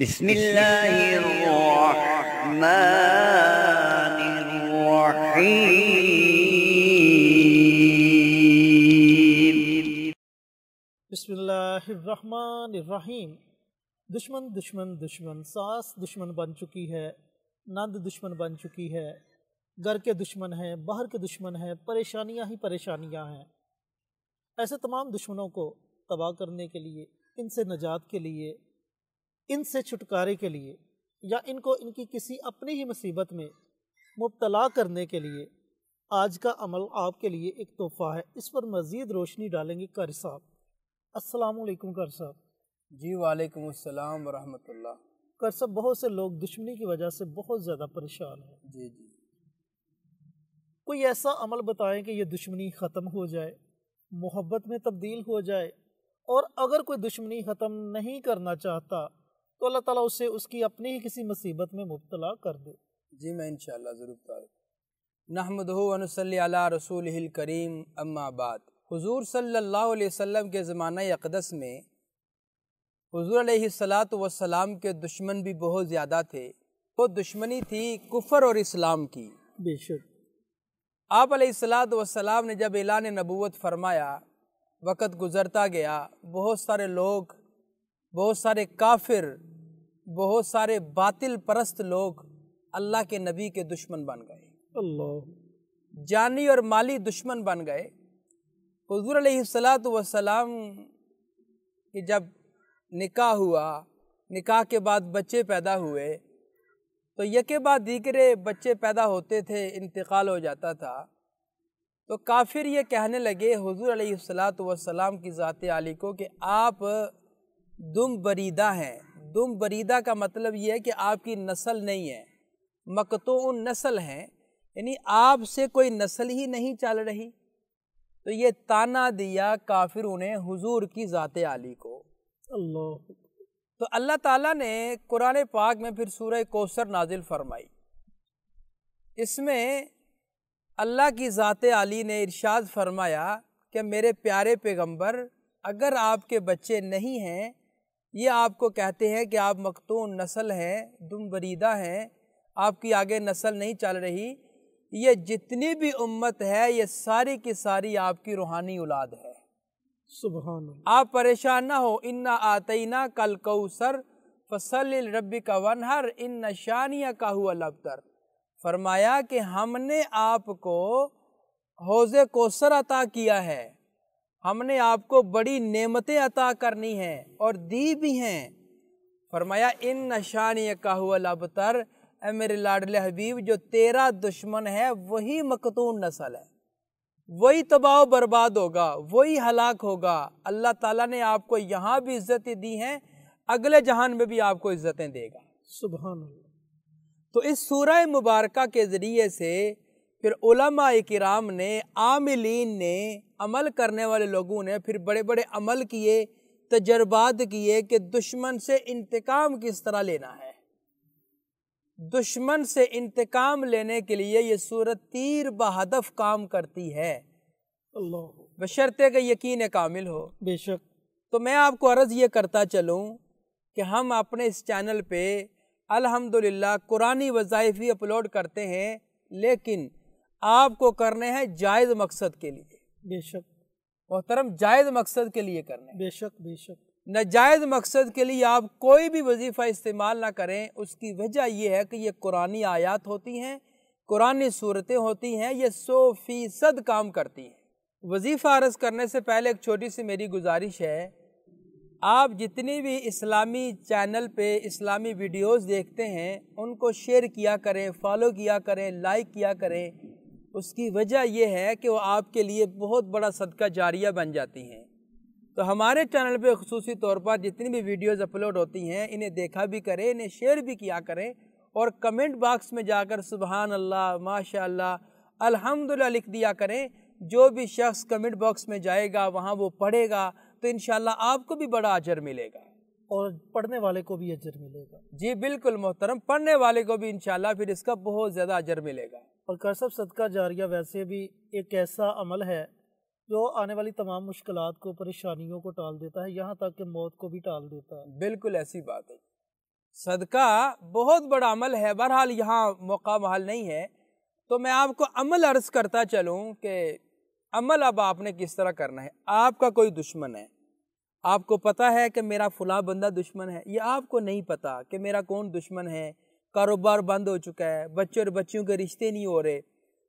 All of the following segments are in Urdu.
بسم اللہ الرحمن الرحیم۔ بسم اللہ الرحمن الرحیم۔ دشمن دشمن دشمن، ساس دشمن بن چکی ہے، نند دشمن بن چکی ہے، گھر کے دشمن ہیں، باہر کے دشمن ہیں، پریشانیاں ہی پریشانیاں ہیں۔ ایسے تمام دشمنوں کو تباہ کرنے کے لیے، ان سے نجات کے لیے، ان سے چھٹکارے کے لیے، یا ان کو ان کی کسی اپنی ہی مصیبت میں مبتلا کرنے کے لیے آج کا عمل آپ کے لیے ایک تحفہ ہے۔ اس پر مزید روشنی ڈالیں گے قاری صاحب۔ السلام علیکم قاری صاحب۔ جی وعلیکم السلام ورحمۃ اللہ۔ قاری صاحب، بہت سے لوگ دشمنی کی وجہ سے بہت زیادہ پریشان ہیں۔ جی کوئی ایسا عمل بتائیں کہ یہ دشمنی ختم ہو جائے، محبت میں تبدیل ہو جائے، اور اگر کوئی دشمنی ختم نہیں کرنا چاہتا تو اللہ تعالیٰ اسے اس کی اپنی ہی کسی مصیبت میں مبتلا کر دے۔ جی میں انشاءاللہ ضرور بتا دوں۔ نحمدہ و نصلی علی رسولہ الکریم، اما بعد۔ حضور صلی اللہ علیہ وسلم کے زمانہ اقدس میں حضور علیہ السلام کے دشمن بھی بہت زیادہ تھے۔ وہ دشمنی تھی کفر اور اسلام کی۔ بے شک۔ آپ علیہ السلام نے جب اعلان نبوت فرمایا، وقت گزرتا گیا، بہت سارے لوگ، بہت سارے کافر، بہت سارے باطل پرست لوگ اللہ کے نبی کے دشمن بن گئے، اللہ، جانی اور مالی دشمن بن گئے۔ حضور علیہ السلام کی جب نکاح ہوا، نکاح کے بعد بچے پیدا ہوئے، تو یکے بعد دیگرے بچے پیدا ہوتے تھے، انتقال ہو جاتا تھا، تو کافر یہ کہنے لگے حضور علیہ السلام کی ذات عالی کو کہ آپ دم بریدہ ہیں۔ دم بریدہ کا مطلب یہ ہے کہ آپ کی نسل نہیں ہے، مقطوع نسل ہیں، یعنی آپ سے کوئی نسل ہی نہیں چل رہی۔ تو یہ تانا دیا کافروں نے حضور کی ذات عالی کو۔ اللہ۔ تو اللہ تعالیٰ نے قرآن پاک میں پھر سورہ کوثر نازل فرمائی۔ اس میں اللہ کی ذات عالی نے ارشاد فرمایا کہ میرے پیارے پیغمبر، اگر آپ کے بچے نہیں ہیں، یہ آپ کو کہتے ہیں کہ آپ مقطوع نسل ہیں، دم بریدہ ہیں، آپ کی آگے نسل نہیں چل رہی، یہ جتنی بھی امت ہے یہ ساری کی ساری آپ کی روحانی اولاد ہے۔ سبحان اللہ۔ آپ پریشان نہ ہو، انا آتینا کل کوثر فصلی لربک وانحر ان شانئک ھو الابتر۔ فرمایا کہ ہم نے آپ کو حوض کوثر عطا کیا ہے، ہم نے آپ کو بڑی نعمتیں عطا کرنی ہیں اور دی بھی ہیں۔ فرمایا ان شانئک ھو الابتر، اے میرے لاڈلے حبیب، جو تیرا دشمن ہے وہی مقطوع نسل ہے، وہی تباہ و برباد ہوگا، وہی ہلاک ہوگا۔ اللہ تعالیٰ نے آپ کو یہاں بھی عزتیں دی ہیں، اگلے جہان میں بھی آپ کو عزتیں دے گا۔ سبحان اللہ۔ تو اس سورہ مبارکہ کے ذریعے سے پھر علماء کرام نے، عاملین نے، عمل کرنے والے لوگوں نے پھر بڑے بڑے عمل کیے، تجربات کیے کہ دشمن سے انتقام کس طرح لینا ہے۔ دشمن سے انتقام لینے کے لیے یہ سورت تیر بہدف کام کرتی ہے، اللہ، بشرطے کہ یقین کامل ہو۔ بے شک۔ تو میں آپ کو عرض یہ کرتا چلوں کہ ہم اپنے اس چینل پہ الحمدللہ قرآنی وظائف ہی اپلوڈ کرتے ہیں، لیکن آپ کو کرنے ہیں جائز مقصد کے لیے۔ بے شک، محترم، جائز مقصد کے لیے کرنے ہیں۔ بے شک، بے شک۔ ناجائز مقصد کے لیے آپ کوئی بھی وظیفہ استعمال نہ کریں۔ اس کی وجہ یہ ہے کہ یہ قرآنی آیات ہوتی ہیں، قرآنی صورتیں ہوتی ہیں، یہ 100% کام کرتی ہیں۔ وظیفہ عرض کرنے سے پہلے ایک چھوٹی سی میری گزارش ہے، آپ جتنی بھی اسلامی چینل پہ اسلامی ویڈیوز دیکھتے ہیں ان کو شیئر کیا کریں، فالو کیا کریں، لائک کیا کریں۔ اس کی وجہ یہ ہے کہ وہ آپ کے لیے بہت بڑا صدقہ جاریہ بن جاتی ہیں۔ تو ہمارے چینل پہ خصوصی طور پر جتنی بھی ویڈیوز اپلوڈ ہوتی ہیں انہیں دیکھا بھی کریں، انہیں شیئر بھی کیا کریں، اور کمنٹ باکس میں جا کر سبحان اللہ، ماشاءاللہ، الحمدللہ لکھ دیا کریں۔ جو بھی شخص کمنٹ باکس میں جائے گا وہاں وہ پڑھے گا تو انشاءاللہ آپ کو بھی بڑا اجر ملے گا، اور پڑھنے والے کو بھی اجر ملے گا۔ جی بالکل محترم، پڑھنے والے کو بھی انشاءاللہ پھر اس کا بہت زیادہ اجر ملے گا۔ اور قاری صاحب، صدقہ جاریہ ویسے بھی ایک ایسا عمل ہے جو آنے والی تمام مشکلات کو، پریشانیوں کو ٹال دیتا ہے، یہاں تک کہ موت کو بھی ٹال دیتا ہے۔ بالکل ایسی بات ہے۔ صدقہ بہت بڑا عمل ہے، بہرحال یہاں موقع محل نہیں ہے، تو میں آپ کو عمل عرض کرتا چلوں کہ عمل اب آپ نے کس طرح کرنا ہے۔ آپ کا کوئی دشمن ہے، آپ کو پتہ ہے کہ میرا فلاں بندہ دشمن ہے، یہ آپ کو نہیں پتہ کہ میرا کون دشمن ہے، کاروبار بند ہو چکا ہے، بچے اور بچیوں کے رشتے نہیں ہو رہے،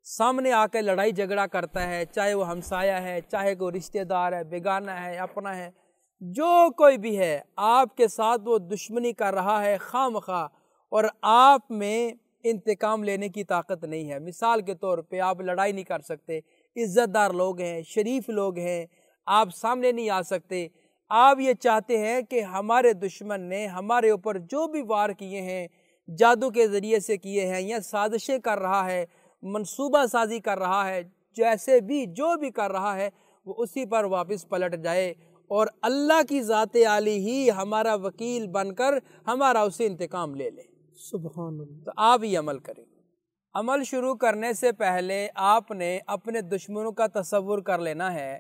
سامنے آ کے لڑائی جھگڑا کرتا ہے، چاہے وہ ہمسایہ ہے، چاہے کوئی رشتہ دار ہے، بیگانہ ہے، اپنا ہے، جو کوئی بھی ہے آپ کے ساتھ وہ دشمنی کر رہا ہے خواہ مخواہ، اور آپ میں انتقام لینے کی طاقت نہیں ہے۔ مثال کے طور پہ آپ لڑائی نہیں کر سکتے، عزت دار لوگ ہیں، شریف لوگ ہیں، آپ سامنے نہیں آ سکتے، آپ یہ چاہتے ہیں کہ ہمارے دشمن نے ہمارے اوپر جو بھی وار کیے ہیں، جادو کے ذریعے سے کیے ہیں یا سازشیں کر رہا ہے، منصوبہ سازی کر رہا ہے، جیسے بھی جو بھی کر رہا ہے وہ اسی پر واپس پلٹ جائے، اور اللہ کی ذات عالی ہی ہمارا وکیل بن کر ہمارا اسے انتقام لے لے۔ سبحان اللہ۔ تو آپ یہ عمل کریں۔ عمل شروع کرنے سے پہلے آپ نے اپنے دشمنوں کا تصور کر لینا ہے،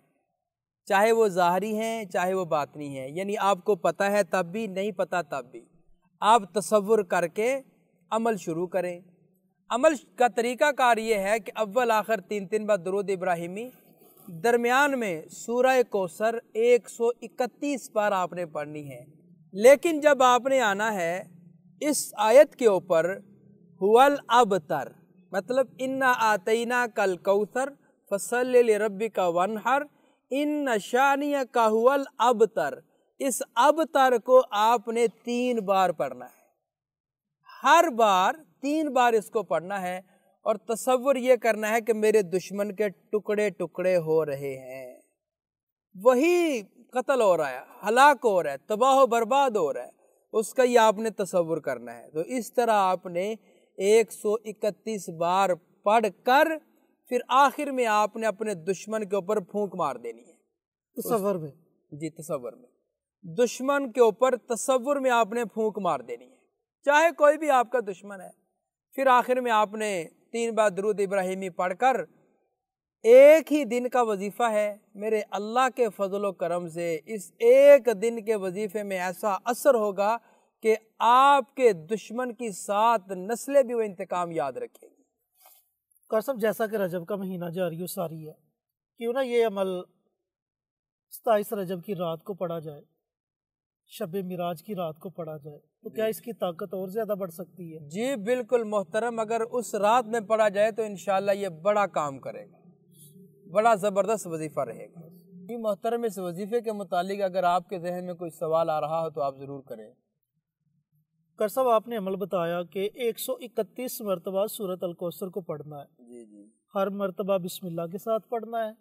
چاہے وہ ظاہری ہیں چاہے وہ باطنی ہیں، یعنی آپ کو پتہ ہے تب بھی، نہیں پتہ تب بھی، آپ تصور کر کے عمل شروع کریں۔ عمل کا طریقہ کار یہ ہے کہ اول آخر 3 بار درود ابراہیمی، درمیان میں سورہ کوثر 131 بار آپ نے پڑھنی ہے، لیکن جب آپ نے آنا ہے اس آیت کے اوپر ہُوَ الْأَبْتَرُ، مطلب اِنَّا آتَيْنَاكَ الْكَوْثَرَ فَصَلِّ لِرَبِّكَ وَانْحَرْ إِنَّ شَانِئَكَ هُوَ الْأَبْتَرُ، اس ابتر کو آپ نے 3 بار پڑھنا ہے، ہر بار 3 بار اس کو پڑھنا ہے، اور تصور یہ کرنا ہے کہ میرے دشمن کے ٹکڑے ٹکڑے ہو رہے ہیں، وہی قتل ہو رہا ہے، ہلاک ہو رہا ہے، تباہ و برباد ہو رہا ہے، اس کا یہ آپ نے تصور کرنا ہے۔ تو اس طرح آپ نے 131 بار پڑھ کر پھر آخر میں آپ نے اپنے دشمن کے اوپر پھونک مار دینی ہے۔ تصور میں؟ جی تصور میں، دشمن کے اوپر تصور میں آپ نے پھونک مار دینی ہے، چاہے کوئی بھی آپ کا دشمن ہے۔ پھر آخر میں آپ نے 3 بار درود ابراہیمی پڑھ کر، ایک ہی دن کا وظیفہ ہے، میرے اللہ کے فضل و کرم سے اس ایک دن کے وظیفے میں ایسا اثر ہوگا کہ آپ کے دشمن کی 7 نسلیں بھی وہ انتقام یاد رکھیں گی۔ قاری صاحب، جیسا کہ رجب کا مہینہ جاری و ساری ہے، کیوں نہ یہ عمل 27 رجب کی رات کو پڑھا جائے، شب معراج کی رات کو پڑھا جائے، تو کیا اس کی طاقت اور زیادہ بڑھ سکتی ہے؟ جی بالکل محترم، اگر اس رات میں پڑھا جائے تو انشاءاللہ یہ بڑا کام کرے گا، بڑا زبردست وظیفہ رہے گا۔ جی محترم، اس وظیفے کے متعلق اگر آپ کے ذہن میں کوئی سوال آ رہا ہو تو آپ ضرور کریں۔ قاری صاحب، آپ نے عمل بتایا کہ 131 مرتبہ سورۃ الکوثر کو پڑھنا ہے، جی ہر مرتبہ بسم اللہ کے ساتھ پڑھنا ہے،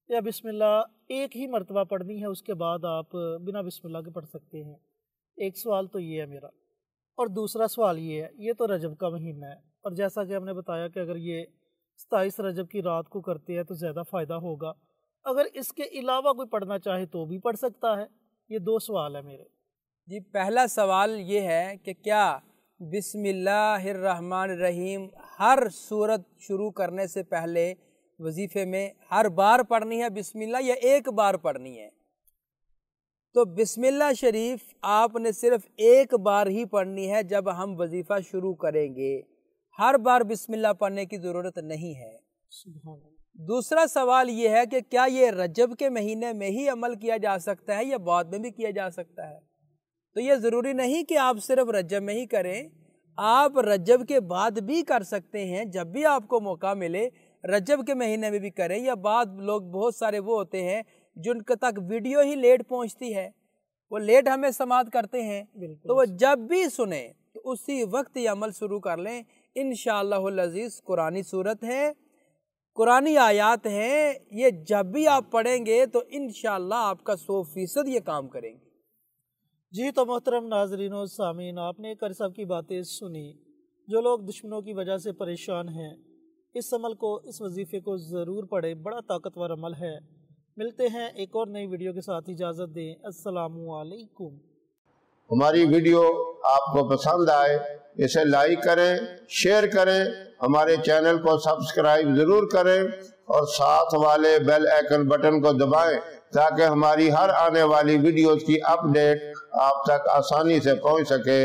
یا بسم اللہ ایک ہی مرتبہ پڑھنی ہے، اس کے بعد آپ بنا بسم اللہ کے پڑھ سکتے ہیں؟ ایک سوال تو یہ ہے میرا، اور دوسرا سوال یہ ہے، یہ تو رجب کا مہینہ ہے، اور جیسا کہ ہم نے بتایا کہ اگر یہ 27 رجب کی رات کو کرتے ہیں تو زیادہ فائدہ ہوگا، اگر اس کے علاوہ کوئی پڑھنا چاہے تو بھی پڑھ سکتا ہے؟ یہ 2 سوال ہیں میرے۔ جی پہلا سوال یہ ہے کہ کیا بسم اللہ الرحمن الرحیم ہر سورت شروع کرنے سے پہلے وظیفے میں ہر بار پڑھنی ہے بسم اللہ، یا ایک بار پڑھنی ہے؟ تو بسم اللہ شریف آپ نے صرف ایک بار ہی پڑھنی ہے جب ہم وظیفہ شروع کریں گے، ہر بار بسم اللہ پڑھنے کی ضرورت نہیں ہے۔ سبحان اللہ۔ دوسرا سوال یہ ہے کہ کیا یہ رجب کے مہینے میں ہی عمل کیا جا سکتا ہے یا بعد میں بھی کیا جا سکتا ہے؟ تو یہ ضروری نہیں کہ آپ صرف رجب میں ہی کریں، آپ رجب کے بعد بھی کر سکتے ہیں، جب بھی آپ کو موقع ملے رجب کے مہینے میں بھی کریں، یا بعض لوگ بہت سارے وہ ہوتے ہیں جن کے تک ویڈیو ہی لیٹ پہنچتی ہے، وہ لیٹ ہمیں سماعت کرتے ہیں، تو وہ جب بھی سنیں تو اسی وقت یہ عمل شروع کر لیں۔ انشاءاللہ العزیز قرآنی صورت ہے، قرآنی آیات ہیں، یہ جب بھی آپ پڑھیں گے تو انشاءاللہ آپ کا 100% یہ کام کریں گے۔ جی تو محترم ناظرین و سامعین، آپ نے قاری صاحب کی باتیں سنی، جو لوگ دشمنوں کی وجہ سے پریشان ہیں اس عمل کو، اس وظیفے کو ضرور پڑھیں، بڑا طاقتور عمل ہے۔ ملتے ہیں ایک اور نئی ویڈیو کے ساتھ، اجازت دیں، السلام علیکم۔ ہماری ویڈیو آپ کو پسند آئے اسے لائک کریں، شیئر کریں، ہمارے چینل کو سبسکرائب ضرور کریں، اور ساتھ والے بیل آئیکن بٹن کو دبائیں تاکہ ہماری ہر آنے والی ویڈیوز کی اپڈیٹ آپ تک آسانی سے پہنچ سکے۔